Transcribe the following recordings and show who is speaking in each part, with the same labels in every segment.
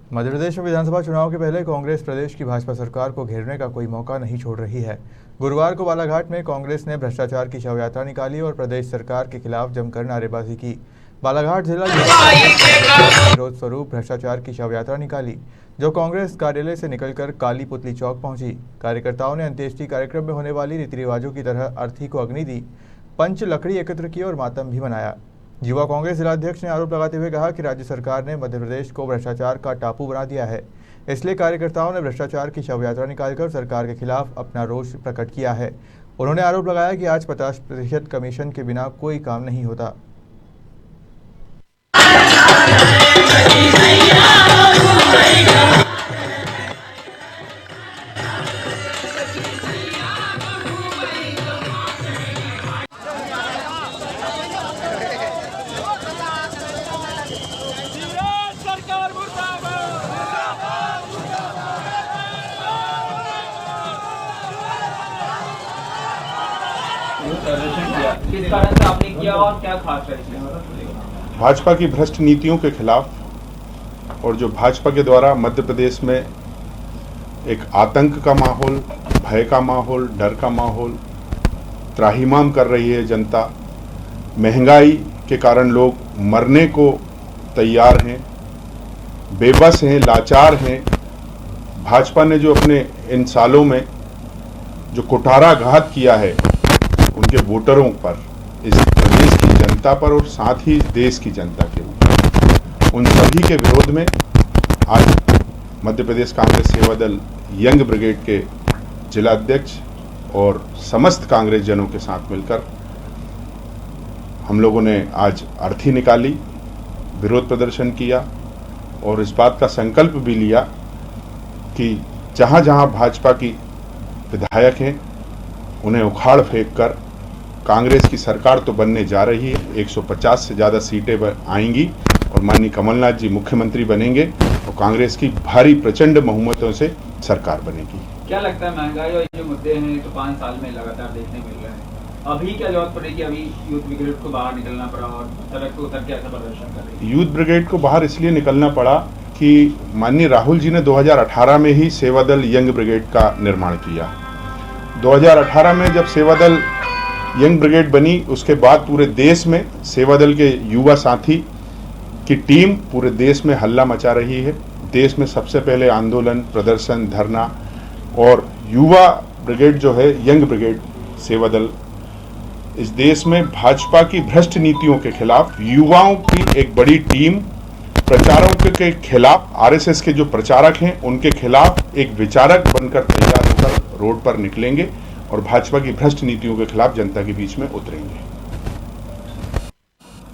Speaker 1: मध्य प्रदेश में विधानसभा चुनाव के पहले कांग्रेस प्रदेश की भाजपा सरकार को घेरने का कोई मौका नहीं छोड़ रही है। गुरुवार को बालाघाट में कांग्रेस ने भ्रष्टाचार की शव यात्रा निकाली और प्रदेश सरकार के खिलाफ जमकर नारेबाजी की। बालाघाट जिला विरोध स्वरूप भ्रष्टाचार की शव यात्रा निकाली, जो कांग्रेस कार्यालय से निकलकर काली पुतली चौक पहुंची। कार्यकर्ताओं ने अंत्येष्टि कार्यक्रम में होने वाली रीति रिवाजों की तरह अर्थी को अग्नि दी, पंच लकड़ी एकत्र की और मातम भी मनाया। युवा कांग्रेस जिलाध्यक्ष ने आरोप लगाते हुए कहा कि राज्य सरकार ने मध्य प्रदेश को भ्रष्टाचार का टापू बना दिया है, इसलिए कार्यकर्ताओं ने भ्रष्टाचार की शव यात्रा निकालकर सरकार के खिलाफ अपना रोष प्रकट किया है। उन्होंने आरोप लगाया कि आज 50% कमीशन के बिना कोई काम नहीं होता।
Speaker 2: किस कारण से आपने किया और क्या खास है इसमें?
Speaker 3: भाजपा की भ्रष्ट नीतियों के खिलाफ और जो भाजपा के द्वारा मध्य प्रदेश में एक आतंक का माहौल, भय का माहौल, डर का माहौल त्राहिमाम कर रही है जनता। महंगाई के कारण लोग मरने को तैयार हैं, बेबस हैं, लाचार हैं। भाजपा ने जो अपने इन सालों में जो कुठाराघात किया है उनके वोटरों पर, इस प्रदेश की जनता पर और साथ ही देश की जनता के ऊपर, उन सभी के विरोध में आज मध्य प्रदेश कांग्रेस सेवा दल यंग ब्रिगेड के जिलाध्यक्ष और समस्त कांग्रेस जनों के साथ मिलकर हम लोगों ने आज अर्थी निकाली, विरोध प्रदर्शन किया और इस बात का संकल्प भी लिया कि जहां जहां भाजपा की विधायक हैं उन्हें उखाड़ फेंक कर कांग्रेस की सरकार तो बनने जा रही है, 150 से ज़्यादा सीटें आएंगी और माननीय कमलनाथ जी मुख्यमंत्री बनेंगे और कांग्रेस की भारी प्रचंड बहुमतों से सरकार बनेगी।
Speaker 2: क्या लगता है महंगाई और जो मुद्दे हैं तो 5 साल में लगातार देखने मिल रहे हैं, अभी क्या जरूरत पड़ेगी? अभी यूथ ब्रिगेड को बाहर निकलना पड़ा और सड़क पर उतर के ऐसा प्रदर्शन कर रही है।
Speaker 3: यूथ ब्रिगेड को बाहर इसलिए निकलना पड़ा कि माननीय राहुल जी ने 2018 में ही सेवा दल यंग ब्रिगेड का निर्माण किया। 2018 में जब सेवा दल यंग ब्रिगेड बनी, उसके बाद पूरे देश में सेवा दल के युवा साथी की टीम पूरे देश में हल्ला मचा रही है। देश में सबसे पहले आंदोलन, प्रदर्शन, धरना और युवा ब्रिगेड जो है यंग ब्रिगेड सेवा दल, इस देश में भाजपा की भ्रष्ट नीतियों के खिलाफ युवाओं की एक बड़ी टीम, प्रचारकों के खिलाफ, आरएसएस के जो प्रचारक हैं उनके खिलाफ एक विचारक बनकर तैयार होकर रोड पर निकलेंगे और भाजपा की भ्रष्ट नीतियों के खिलाफ जनता के बीच में उतरेंगे।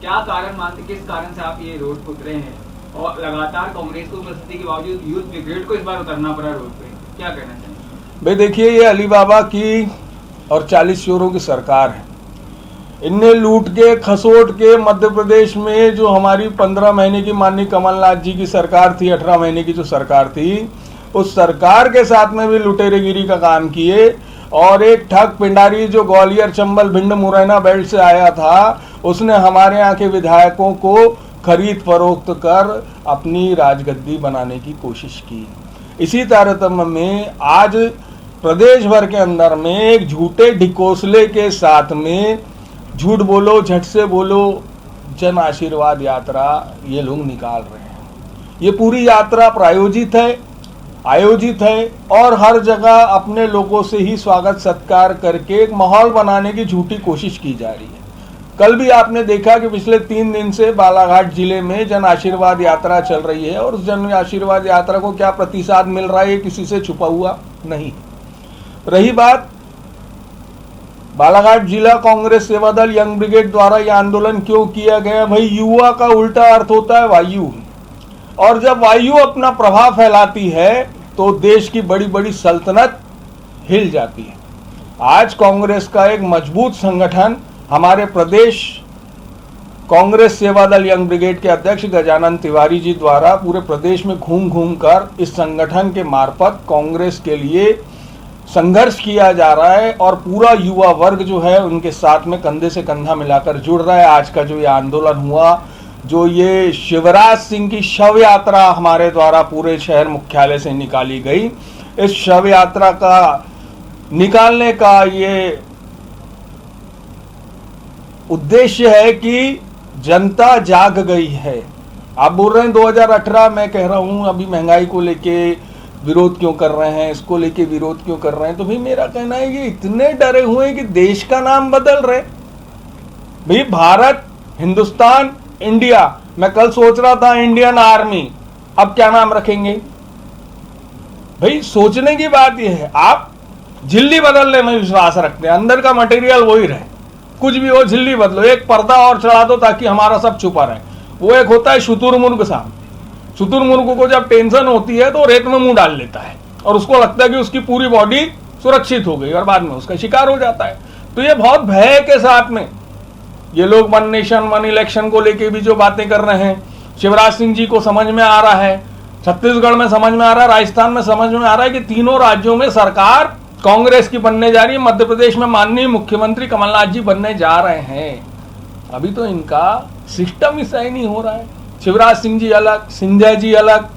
Speaker 2: क्या कारण मानते, किस कारण से आप ये रोड पर उतरे हैं और लगातार कांग्रेस को उपस्थिति के बावजूद यूथ ब्रिगेड को इस बार उतरना पड़ा रोड पे, क्या कहना चाहिए?
Speaker 4: भाई देखिए, ये अली बाबा की और 40 चोरों की सरकार है। इनने लूट के खसोट के मध्य प्रदेश में जो हमारी 15 महीने की माननीय कमलनाथ जी की सरकार थी, 18 महीने की जो सरकार थी, उस सरकार के साथ में भी लुटेरेगिरी का काम किए और एक ठग पिंडारी जो ग्वालियर, चंबल, भिंड, मुरैना बेल्ट से आया था, उसने हमारे यहाँ के विधायकों को खरीद फरोख्त कर अपनी राजगद्दी बनाने की कोशिश की। इसी तारतम्य में आज प्रदेश भर के अंदर में एक झूठे ढिकोसले के साथ में झूठ बोलो, झट से बोलो, जन आशीर्वाद यात्रा ये लोग निकाल रहे हैं। ये पूरी यात्रा प्रायोजित है, आयोजित है और हर जगह अपने लोगों से ही स्वागत सत्कार करके एक माहौल बनाने की झूठी कोशिश की जा रही है। कल भी आपने देखा कि पिछले 3 दिन से बालाघाट जिले में जन आशीर्वाद यात्रा चल रही है और उस जन आशीर्वाद यात्रा को क्या प्रतिसाद मिल रहा है, किसी से छुपा हुआ नहीं। रही बात बालाघाट जिला कांग्रेस सेवा दल यंग ब्रिगेड द्वारा यह आंदोलन क्यों किया गया, भाई युवा का उल्टा अर्थ होता है वायु, और जब वायु अपना प्रभाव फैलाती है तो देश की बड़ी बड़ी सल्तनत हिल जाती है। आज कांग्रेस का एक मजबूत संगठन हमारे प्रदेश कांग्रेस सेवा दल यंग ब्रिगेड के अध्यक्ष गजानन तिवारी जी द्वारा पूरे प्रदेश में घूम घूम कर इस संगठन के मार्फत कांग्रेस के लिए संघर्ष किया जा रहा है और पूरा युवा वर्ग जो है उनके साथ में कंधे से कंधा मिलाकर जुड़ रहा है। आज का जो ये आंदोलन हुआ, जो ये शिवराज सिंह की शव यात्रा हमारे द्वारा पूरे शहर मुख्यालय से निकाली गई, इस शव यात्रा का निकालने का ये उद्देश्य है कि जनता जाग गई है। आप बोल रहे हैं 2018, मैं कह रहा हूं अभी महंगाई को लेके विरोध क्यों कर रहे हैं, इसको लेके विरोध क्यों कर रहे हैं, तो भाई मेरा कहना है कि इतने डरे हुए हैं कि देश का नाम बदल रहे। भाई भारत, हिंदुस्तान, इंडिया, मैं कल सोच रहा था इंडियन आर्मी, अब क्या नाम रखेंगे? भाई सोचने की बात यह है, आप झिल्ली बदलने में विश्वास रखते हैं, अंदर का मटेरियल वही रहे, कुछ भी हो झिल्ली बदलो, एक पर्दा और चढ़ा दो ताकि हमारा सब छुपा रहे। वो एक होता है शुतुरमुर्ग साहब, शुतुरमुर्ग को जब टेंशन होती है तो रेत में मुंह डाल लेता है और उसको लगता है कि उसकी पूरी बॉडी सुरक्षित हो गई और बाद में उसका शिकार हो जाता है। तो ये बहुत भय के साथ में ये लोग वन नेशन वन इलेक्शन को लेके भी जो बातें कर रहे हैं, शिवराज सिंह जी को समझ में आ रहा है, छत्तीसगढ़ में समझ में आ रहा है, राजस्थान में समझ में आ रहा है कि तीनों राज्यों में सरकार कांग्रेस की बनने जा रही है, मध्य प्रदेश में माननीय मुख्यमंत्री कमलनाथ जी बनने जा रहे हैं। अभी तो इनका सिस्टम ही सही नहीं हो रहा है। शिवराज सिंह जी अलग, सिंधिया जी अलग,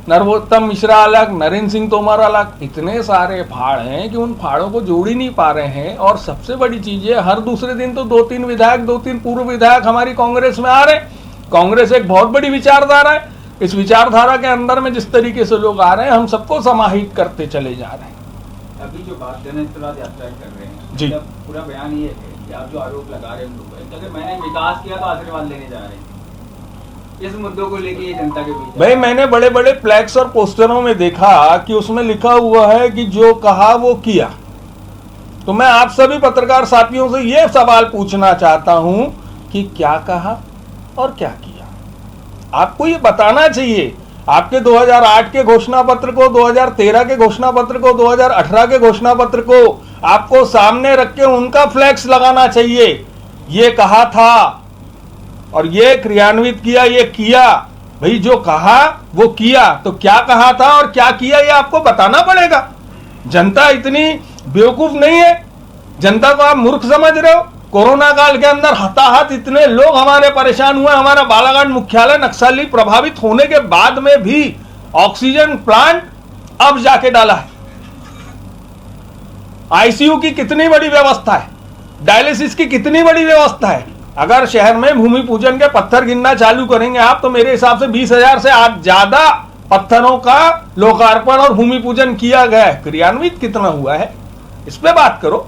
Speaker 4: नरोत्तम मिश्रा अलग, नरेंद्र सिंह तोमर अलग, इतने सारे फाड़ हैं कि उन फाड़ों को जोड़ ही नहीं पा रहे हैं। और सबसे बड़ी चीज है, हर दूसरे दिन तो 2-3 विधायक, 2-3 पूर्व विधायक हमारी कांग्रेस में आ रहे हैं। कांग्रेस एक बहुत बड़ी विचारधारा है, इस विचारधारा के अंदर में जिस तरीके से लोग आ रहे हैं, हम सबको समाहित करते चले जा रहे हैं।
Speaker 2: अभी जो बात जनहितवाद यात्रा कर रहे हैं,
Speaker 4: जी,
Speaker 2: पूरा बयान ये है कि आप जो आरोप लगा रहे हैं उन लोगों पर, अगर मैंने विकास किया तो आशीर्वाद लेने जा रहे हैं, इस मुद्दों को लेके जनता के बीच
Speaker 4: भाई मैंने बड़े बड़े फ्लैक्स और पोस्टरों में देखा कि उसमें लिखा हुआ है कि जो कहा वो किया। तो मैं आप सभी पत्रकार साथियों से ये सवाल पूछना चाहता हूं कि क्या कहा और क्या किया, आपको ये बताना चाहिए। आपके 2008 के घोषणा पत्र को, 2013 के घोषणा पत्र को, 2018 के घोषणा पत्र को आपको सामने रख के उनका फ्लैक्स लगाना चाहिए। ये कहा था और ये क्रियान्वित किया, ये किया। भाई जो कहा वो किया, तो क्या कहा था और क्या किया ये आपको बताना पड़ेगा। जनता इतनी बेवकूफ नहीं है, जनता को आप मूर्ख समझ रहे हो। कोरोना काल के अंदर हताहत इतने लोग हमारे परेशान हुए, हमारा बालाघाट मुख्यालय नक्सली प्रभावित होने के बाद में भी ऑक्सीजन प्लांट अब जाके डाला है। आईसीयू की कितनी बड़ी व्यवस्था है, डायलिसिस की कितनी बड़ी व्यवस्था है। अगर शहर में भूमि पूजन के पत्थर गिनना चालू करेंगे आप, तो मेरे हिसाब से 20,000 से आज ज्यादा पत्थरों का लोकार्पण और भूमि पूजन किया गया है। क्रियान्वित कितना हुआ है, इस पे बात करो।